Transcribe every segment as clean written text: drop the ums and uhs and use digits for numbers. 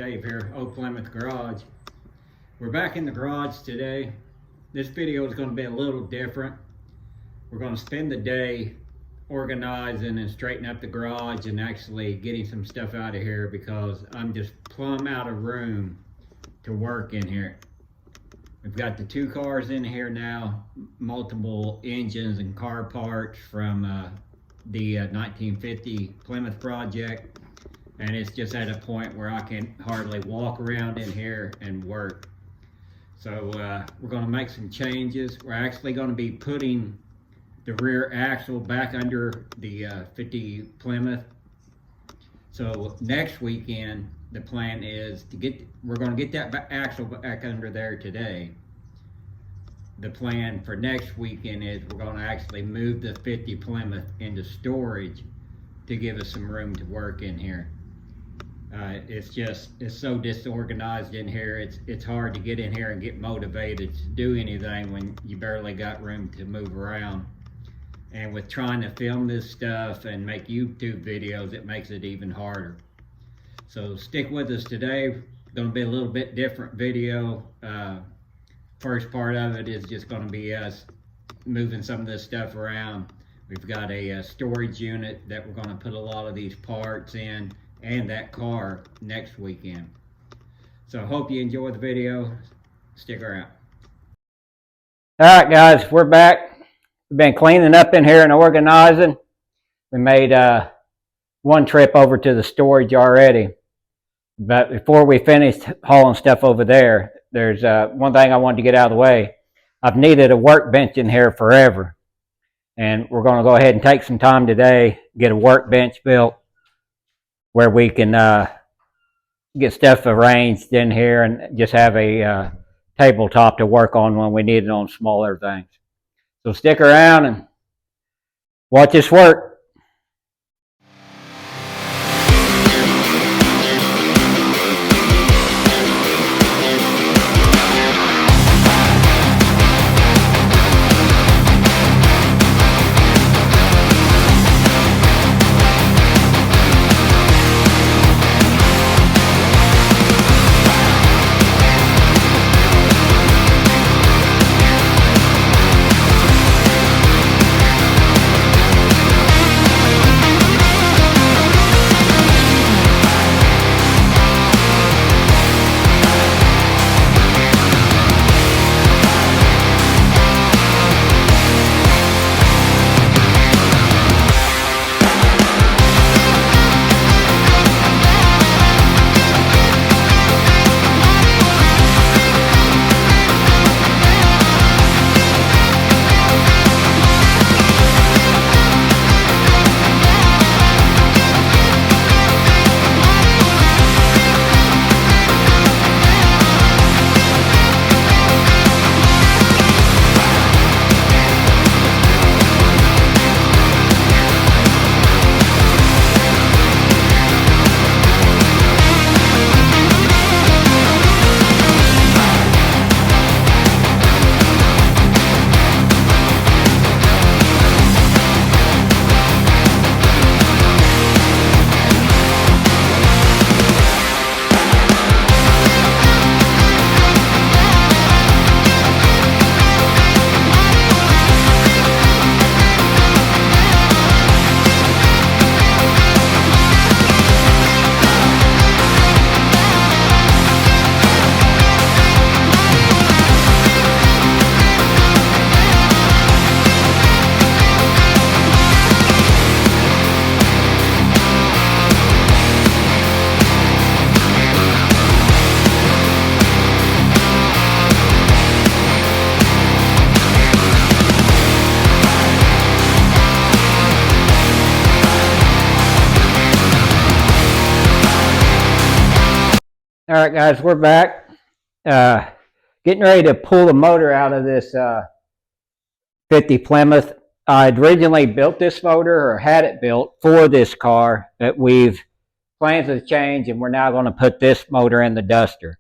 Dave here, Old Plymouth Garage. We're back in the garage today. This video is going to be a little different. We're going to spend the day organizing and straightening up the garage and actually getting some stuff out of here because I'm just plumb out of room to work in here. We've got the two cars in here now, multiple engines and car parts from the 1950 Plymouth project. And it's just at a point where I can hardly walk around in here and work. So we're going to make some changes. We're actually going to be putting the rear axle back under the 50 Plymouth. So next weekend, the plan is to we're going to get that axle back under there today. The plan for next weekend is we're going to actually move the 50 Plymouth into storage to give us some room to work in here. It's so disorganized in here. It's hard to get in here and get motivated to do anything when you barely got room to move around. And with trying to film this stuff and make YouTube videos, it makes it even harder. So stick with us today. Going to be a little bit different video. First part of it is just going to be us moving some of this stuff around. We've got a storage unit that we're going to put a lot of these parts in, and that car next weekend. So I hope you enjoy the video. Stick around. All right, guys, we're back. We've been cleaning up in here and organizing. We made one trip over to the storage already. But before we finished hauling stuff over there, there's one thing I wanted to get out of the way. I've needed a workbench in here forever. And we're going to go ahead and take some time today, get a workbench built, where we can get stuff arranged in here and just have a tabletop to work on when we need it on smaller things. So stick around and watch us work. All right, guys, we're back. Getting ready to pull the motor out of this 50 Plymouth. I'd originally built this motor, or had it built for this car, but plans have changed, and we're now going to put this motor in the Duster.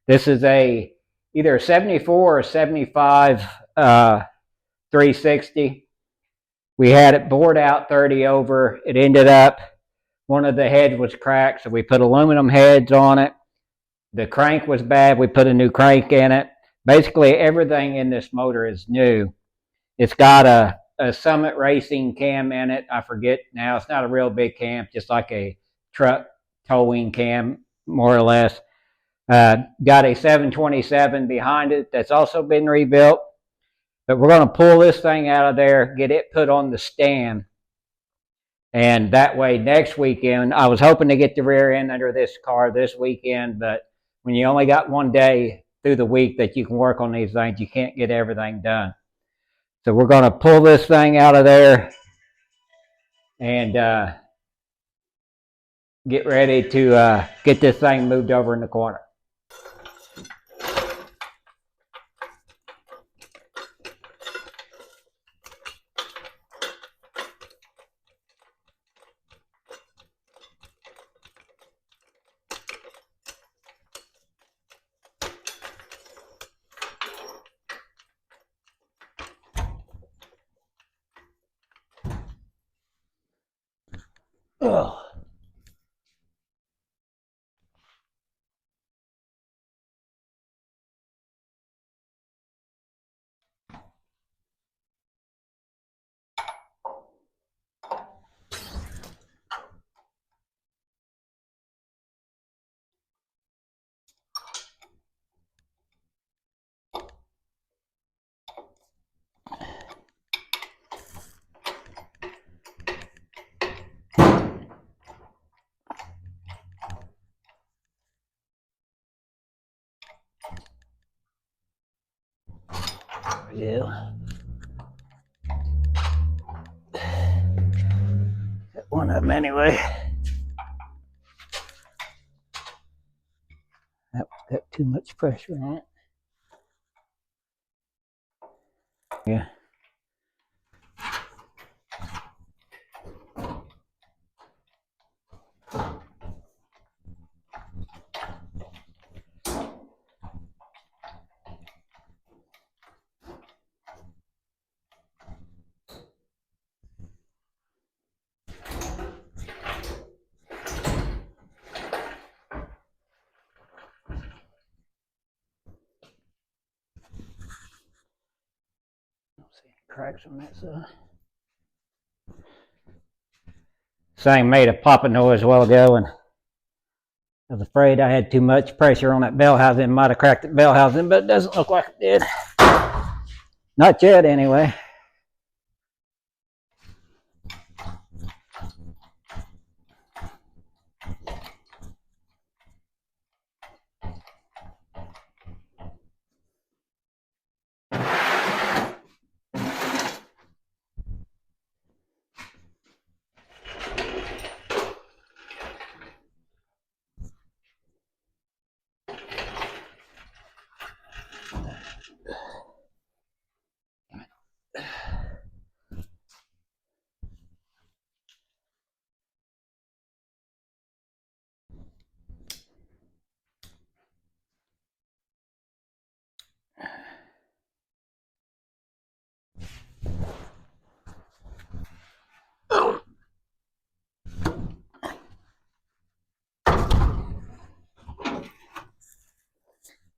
This is either a 74 or 75 360. We had it bored out 30 over. It ended up, one of the heads was cracked, so we put aluminum heads on it. The crank was bad. We put a new crank in it. Basically, everything in this motor is new. It's got a Summit Racing cam in it. I forget now. It's not a real big cam, just like a truck towing cam, more or less. Got a 727 behind it that's also been rebuilt. But we're going to pull this thing out of there, get it put on the stand. And that way, next weekend, I was hoping to get the rear end under this car this weekend, but when you only got one day through the week that you can work on these things, you can't get everything done. So we're going to pull this thing out of there and get ready to get this thing moved over in the corner. Ugh. Yeah. Got one of them anyway. That got too much pressure on it. Yeah. See any cracks on that side. Thing made a popping noise a while ago, and I was afraid I had too much pressure on that bell housing. Might have cracked the bell housing, but it doesn't look like it did. Not yet, anyway.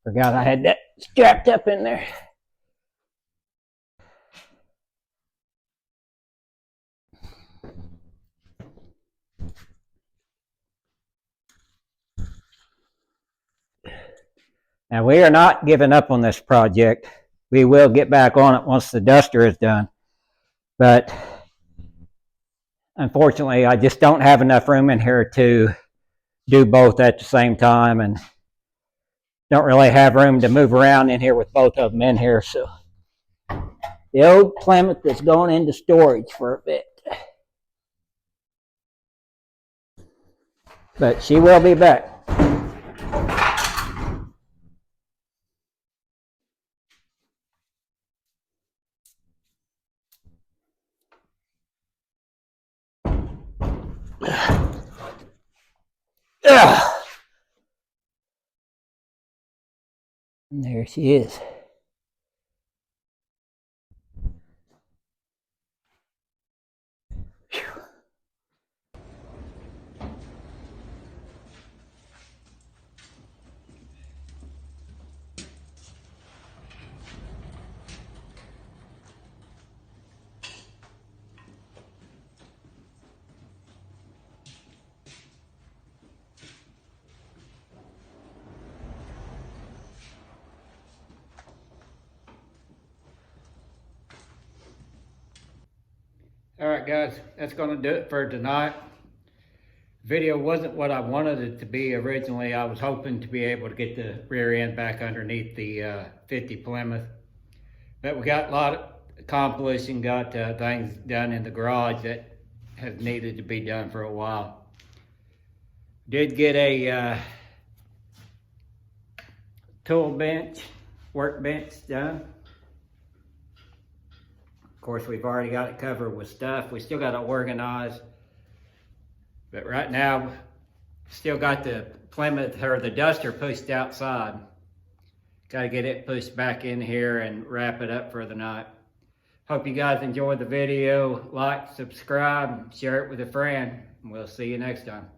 Forgot I had that strapped up in there. Now, we are not giving up on this project. We will get back on it once the duster is done. But unfortunately, I just don't have enough room in here to do both at the same time, and don't really have room to move around in here with both of them in here. So the old Plymouth is going into storage for a bit. But she will be back. And there she is. All right, guys, that's going to do it for tonight. Video wasn't what I wanted it to be originally. I was hoping to be able to get the rear end back underneath the 50 Plymouth. But we got a lot accomplished and got things done in the garage that have needed to be done for a while. Did get a tool bench, workbench done. Of course, we've already got it covered with stuff. We still got to organize. But right now, still got the Plymouth or the Duster pushed outside. Got to get it pushed back in here and wrap it up for the night. Hope you guys enjoyed the video. Like, subscribe, share it with a friend. We'll see you next time.